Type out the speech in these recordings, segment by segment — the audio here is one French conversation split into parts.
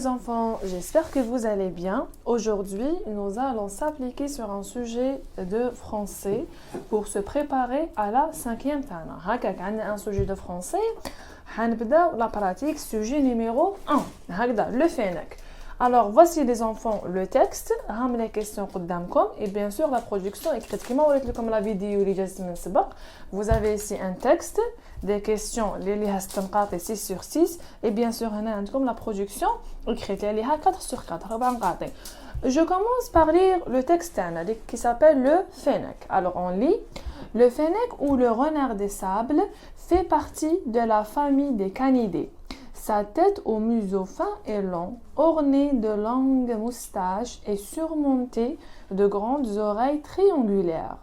les enfants, j'espère que vous allez bien. Aujourd'hui, nous allons s'appliquer sur un sujet de français pour se préparer à la 5e tana. هكاك عندنا un sujet de français. هنبدأ la pratique, sujet numéro 1. هكذا le فينك. Alors, voici les enfants le texte, هم les questions قدامكم et bien sûr la production écrite. كما وريت لكم la vidéo اللي جات من سبق. Vous avez ici un texte, des questions اللي ليها 6 نقاط 6 sur 6 et bien sûr هنا عندكم la production écrite اللي ليها 4 sur 4 4 نقاط. Je commence par lire le texte qui s'appelle le fennec. Alors on lit: le fennec ou le renard des sables fait partie de la famille des canidés. Sa tête au museau fin et long, ornée de longues moustaches et surmontée de grandes oreilles triangulaires.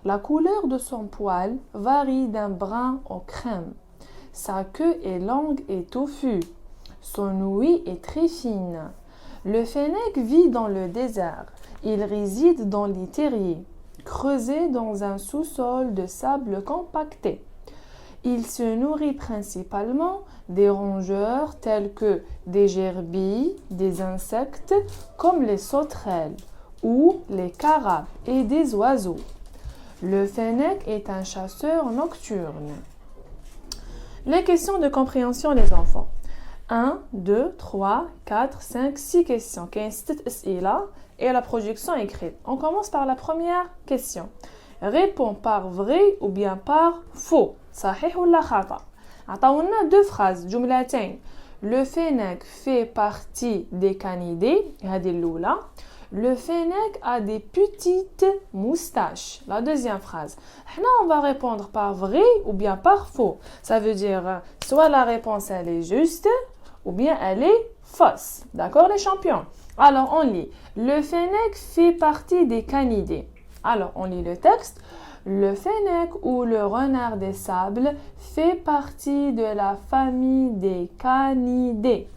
La couleur de son poil varie d'un brun au crème. Sa queue est longue et touffue. Son ouïe est très fine. Le fennec vit dans le désert. Il réside dans les terriers, creusés dans un sous-sol de sable compacté. Il se nourrit principalement des rongeurs tels que des gerbilles, des insectes comme les sauterelles ou les carapes et des oiseaux. Le fennec est un chasseur nocturne. Les questions de compréhension les enfants. 1, 2, 3, 4, 5, 6 questions. Et la projection écrite. On commence par la première question. Réponds par vrai ou bien par faux. صحيح ولا خطأ. عطاونا deux phrases جملتين. Le fennec fait partie des canidés. هذه الأولى. Le fennec a des petites moustaches. La deuxième phrase. Là, on va répondre par vrai ou bien par faux. Ça veut dire soit la réponse elle est juste ou bien elle est fausse. D'accord les champions? Alors on lit. Le fennec fait partie des canidés. Alors on lit le texte. Le fennec ou le renard des sables fait partie de la famille des canidés.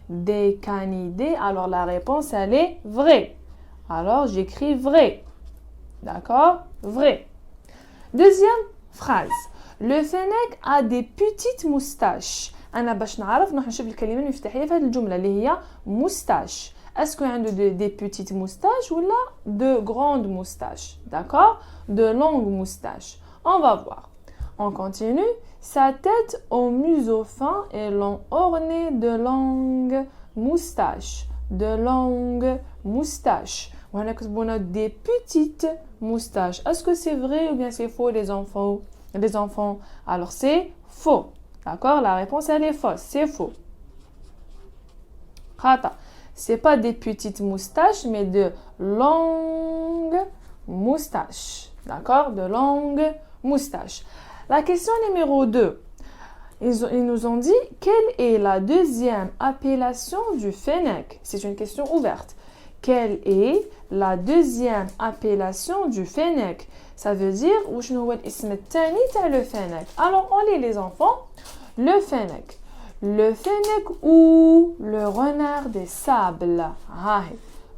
Des canidés, alors la réponse elle est vraie. Alors j'écris vrai. D'accord? Vrai. Deuxième phrase. Le fennec a des petites moustaches. أنا باش نعرف نروح نشوف الكلمة المفتاحية في هذه الجملة اللي هي moustache. Est-ce qu'il y a des petites moustaches ou là de grandes moustaches? D'accord? De longues moustaches. On va voir. On continue. Sa tête au museau fin et long ornée de longues moustaches. De longues moustaches. On a des petites moustaches. Est-ce que c'est vrai ou bien c'est faux les enfants? Les enfants. Alors c'est faux. D'accord? La réponse elle est fausse. C'est faux. Khata. C'est pas des petites moustaches, mais de longues moustaches. D'accord? De longues moustaches. La question numéro 2. Ils nous ont dit quelle est la deuxième appellation du fennec? C'est une question ouverte. Quelle est la deuxième appellation du fennec? Ça veut dire وشنو هو الاسم الثاني تاع le fennec. Alors on lit les enfants. Le fennec. Le fennec ou le renard des sables.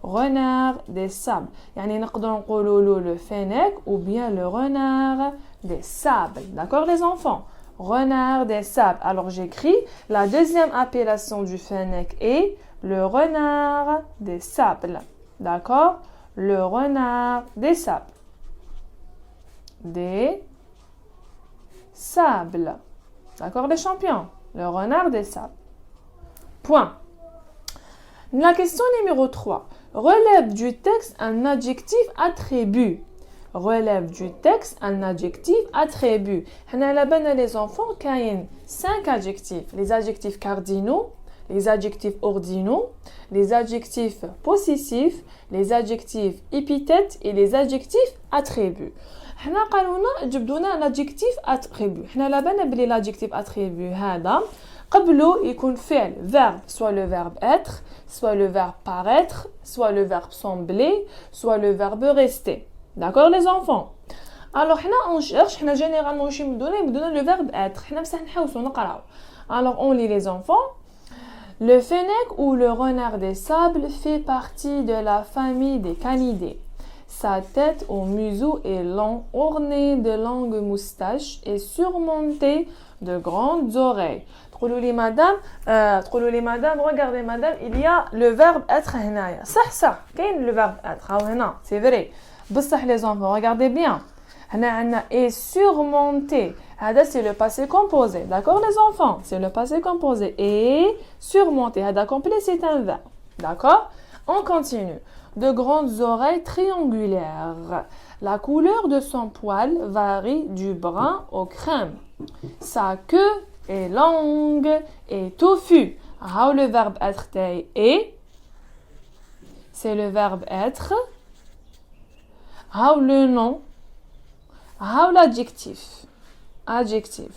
Renard des sables. يعني نقدروا نقولوا له le fennec ou bien le renard des sables. D'accord les enfants? Renard des sables. Alors j'écris la deuxième appellation du fennec est le renard des sables. D'accord? Le renard des sables. Des sables. D'accord les champions? Le renard des sables. Point. La question numéro 3. Relève du texte un adjectif attribut. Relève du texte un adjectif attribut. Là-bas, les enfants, il y a 5 adjectifs. Les adjectifs cardinaux, les adjectifs ordinaux, les adjectifs possessifs, les adjectifs épithètes et les adjectifs attributs. حنا قالوا لنا جبدوا لنا l'adjectif attribut. حنا لابانا بلي l'adjectif attribut هذا قبله يكون فعل verbe, soit le verbe être, soit le verbe paraître, soit le verbe sembler, soit le verbe rester. D'accord les enfants? Alors حنا on cherche, حنا généralement واش يبدونا le verbe être. حنا بصح نحوسوا نقراو. Alors on lit les enfants. Le fennec ou le renard des sables fait partie de la famille des canidés. Sa tête au museau est long, ornée de longues moustaches et surmontée de grandes oreilles. تقولوا لي madame, regardez madame, il y a le verbe être هنايا. صح كاين le verbe être ها هنا, c'est vrai. بصح les enfants, regardez bien. هنا عندنا est surmonté. هذا c'est le passé composé. D'accord les enfants? C'est le passé composé. Et surmonté. هذا complet c'est un verbe. D'accord? On continue. De grandes oreilles triangulaires. La couleur de son poil varie du brun au crème. Sa queue est longue et touffue. How le verbe être est? C'est le verbe être. How le nom? How l'adjectif? Adjectif.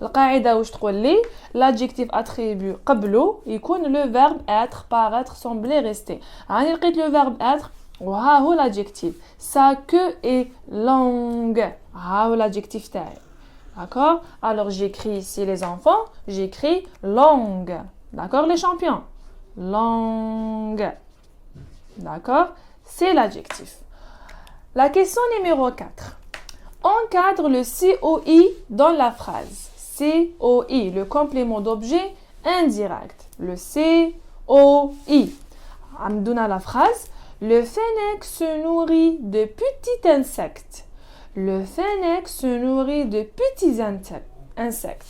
القاعدة واش تقول لي l'adjectif attribut قبله يكون le verbe être, paraître, sembler, rester. راني لقيت le verbe être وها هو l'adjectif. Sa queue est longue. ها هو l'adjectif تاعي. D'accord? Alors j'écris ici les enfants, j'écris longue. D'accord les champions? Longue. D'accord? C'est l'adjectif. La question numéro 4. Encadre le COI dans la phrase. COI, le complément d'objet indirect. Le COI. Amdouna la phrase. Le fennec se nourrit de petits insectes. Le fennec se nourrit de petits insectes.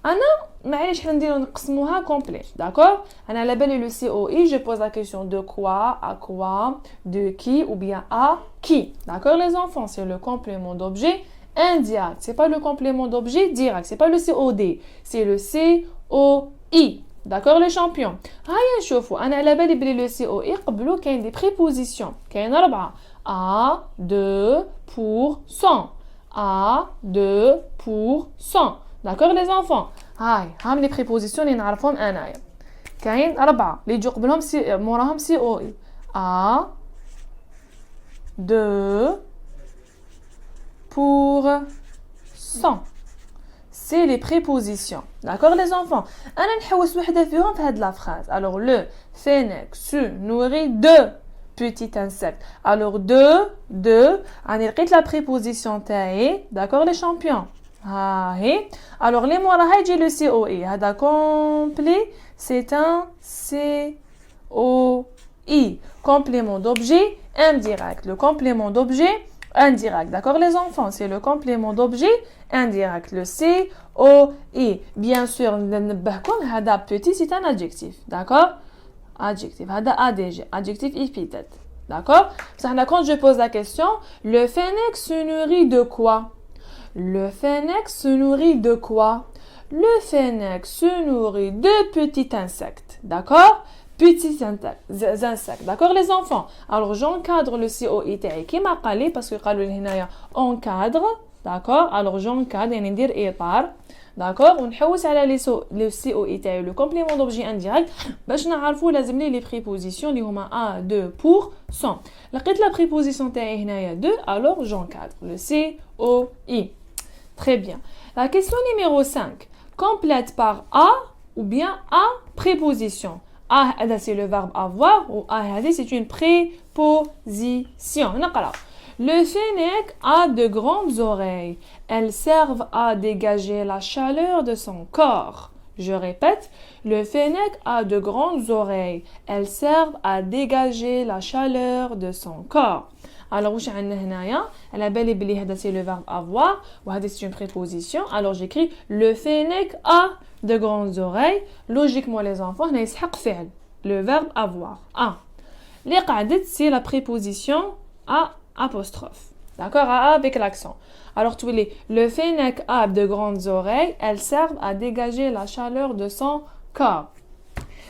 أنا معليش حنديرو نقسموها complet. D'accord? أنا على بالي le COI, je pose la question de quoi, à quoi, de qui ou bien à qui. D'accord les enfants? C'est le complément d'objet indirect. C'est pas le complément d'objet direct. C'est pas le COD. C'est le COI. D'accord les champions? هيا نشوفوا. أنا على بالي بلي le COI قبلو كاين des prépositions. كاين 4. À 2%. À 2%. D'accord les enfants? هاي les prépositions اللي نعرفهم انايا. كاين 4 اللي يجوا قبلهم موراهم سي او اي. à 2%. C'est les prépositions. D'accord les enfants? انا نحوس وحده فيهم في هاد la phrase. Alors le fennec se nourrit de petits insectes. Alors de راني لقيت la préposition تاعي. D'accord les champions? Alors les mots là يجي le COI. هذا complet c'est un COI. Complément d'objet indirect. Le complément d'objet indirect. D'accord les enfants? C'est le complément d'objet indirect. Le COI. Bien sûr, ننبهكم هذا petit c'est un adjectif. D'accord? Adjectif. هذا ADG. Adjectif épithète. D'accord? Quand je pose la question, le fennec se nourrit de quoi? Le fennec se nourrit de quoi? Le fennec se nourrit de petits insectes. D'accord? Petits insectes. D'accord les enfants? Alors j'encadre le COI تاعي كيما قال لي parce que قالوا لي هنايا encadre. D'accord? Alors j'encadre يعني ندير إطار. D'accord? ونحوس على le COI تاعي le complément d'objet indirect باش نعرفوا لازم لي les prépositions اللي هما à 2%. لقيت la préposition تاعي هنايا 2 alors j'encadre le COI. Très bien. La question numéro 5. Complète par a ou bien à préposition. A, c'est le verbe avoir ou a, c'est une préposition. Le fennec a de grandes oreilles. Elles servent à dégager la chaleur de son corps. Je répète, le fennec a de grandes oreilles. Elles servent à dégager la chaleur de son corps. Alors, واش عندنا هنايا على بالي بلي هذا c'est le verbe avoir وهذا c'est une préposition. Alors j'écris le fennec a de grandes oreilles. Logiquement les enfants هنا يسحق فعل le verbe avoir a. Les قعدت c'est la préposition a apostrophe. D'accord? A avec l'accent. Alors tu dis le fennec a de grandes oreilles, elles servent à dégager la chaleur de son corps.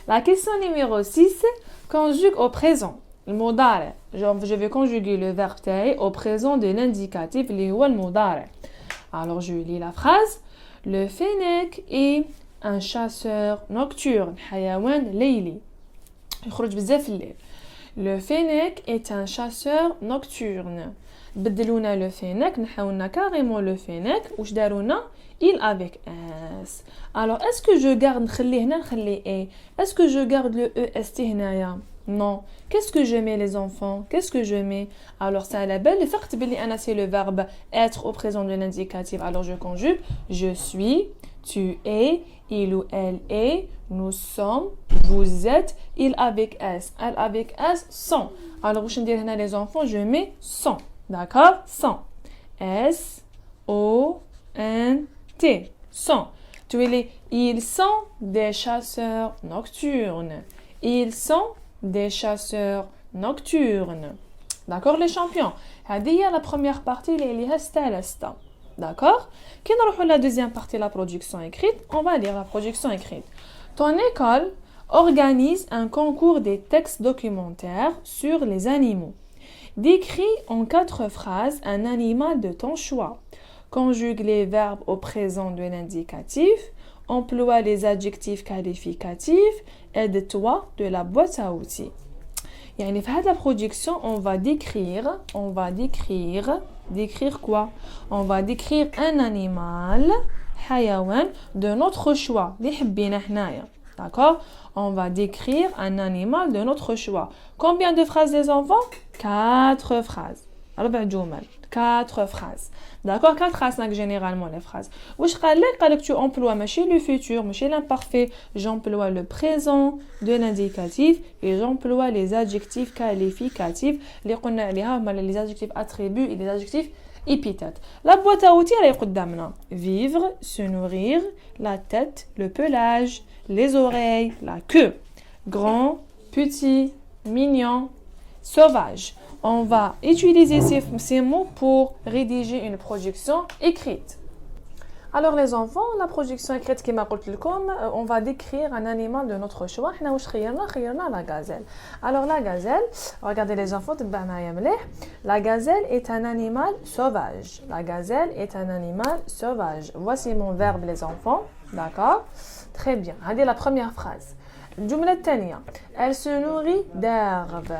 La question numéro 6 conjugue au présent. Le مضارع. Je vais conjuguer le verbe تاعي au présent de l'indicatif اللي هو المضارع. Alors je lis la phrase. Le fennec est un chasseur nocturne. حيوان ليلي. يخرج بزاف الليل. Le fennec est un chasseur nocturne. بدلونا le fennec نحاولنا carrément le fennec واش دارونا il avec s. Alors est-ce que je garde نخليه هنا نخليه est. Est-ce que je garde le est هنايا Non. Qu'est-ce que je mets, les enfants? Qu'est-ce que je mets? Alors, c'est à la belle. C'est le verbe être au présent de l'indicatif. Alors, je conjugue. Je suis, tu es, il ou elle est, nous sommes, vous êtes, il avec S. Elle avec S, sont. Alors, je dis les enfants, je mets sont. D'accord? Sont. S-O-N-T. Sont. Ils sont des chasseurs nocturnes. Ils sont des chasseurs nocturnes. D'accord, les champions? هذه la première partie اللي هي ستالستا. D'accord? Quand on reprend la deuxième partie, la production écrite, on va lire la production écrite. Ton école organise un concours des textes documentaires sur les animaux. Décris en 4 phrases un animal de ton choix. Conjugue les verbes au présent de l'indicatif. Emploie les adjectifs qualificatifs. Aide-toi de la boîte à outils. يعني في هذه la production, on va décrire quoi? On va décrire un animal, حيوان, de notre choix. اللي حبينا حنايا. D'accord? On va décrire un animal de notre choix. Combien de phrases, les enfants? 4 phrases. 4 جمل. 4 phrases. D'accord? 4 phrases généralement les phrases. واش قال لك tu emploies ماشي le futur, ماشي l'imparfait, j'emploie le présent de l'indicatif et j'emploie les adjectifs qualificatifs اللي قلنا عليها هما les adjectifs attributs et les adjectifs épithètes. La boîte à outils راهي قدامنا. Vivre, se nourrir, la tête, le pelage, les oreilles, la queue. Grand, petit, mignon, sauvage. On va utiliser ces mots pour rédiger une projection écrite. Alors les enfants, la projection écrite qui m'a dit on va décrire un animal de notre choix. La gazelle. Alors la gazelle, regardez les enfants, la gazelle est un animal sauvage. La gazelle est un animal sauvage. Voici mon verbe, les enfants. D'accord? Très bien. Regardez la première phrase. Elle se nourrit d'herbe.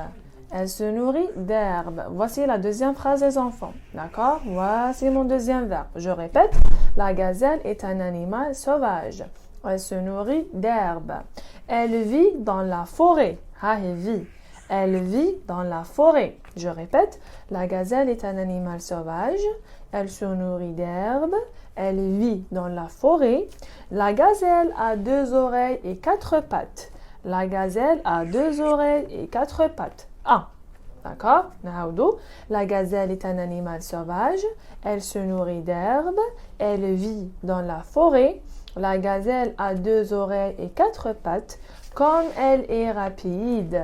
Elle se nourrit d'herbe. Voici la deuxième phrase, les enfants. D'accord? Voici mon deuxième verbe. Je répète, la gazelle est un animal sauvage. Elle se nourrit d'herbe. Elle vit dans la forêt. Elle vit. Elle vit dans la forêt. Je répète, la gazelle est un animal sauvage. Elle se nourrit d'herbe. Elle vit dans la forêt. La gazelle a 2 oreilles et 4 pattes. La gazelle a 2 oreilles et 4 pattes. Ah, d'accord? La gazelle est un animal sauvage. Elle se nourrit d'herbe. Elle vit dans la forêt. La gazelle a 2 oreilles et 4 pattes. Comme elle est rapide.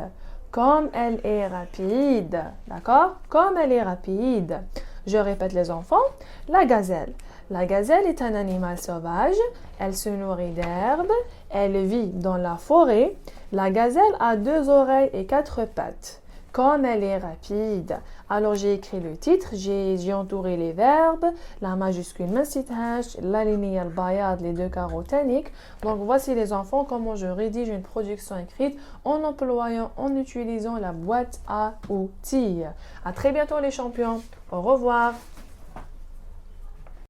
Comme elle est rapide. D'accord? Comme elle est rapide. Je répète, les enfants. La gazelle. La gazelle est un animal sauvage. Elle se nourrit d'herbe. Elle vit dans la forêt. La gazelle a 2 oreilles et 4 pattes. Comme elle est rapide. Alors j'ai écrit le titre, j'ai entouré les verbes, la majuscule مسيتهاش, la ligne البياض, les 2 carreaux toniques. Donc voici, les enfants, comment je rédige une projection écrite en utilisant la boîte à outils. À très bientôt, les champions. Au revoir.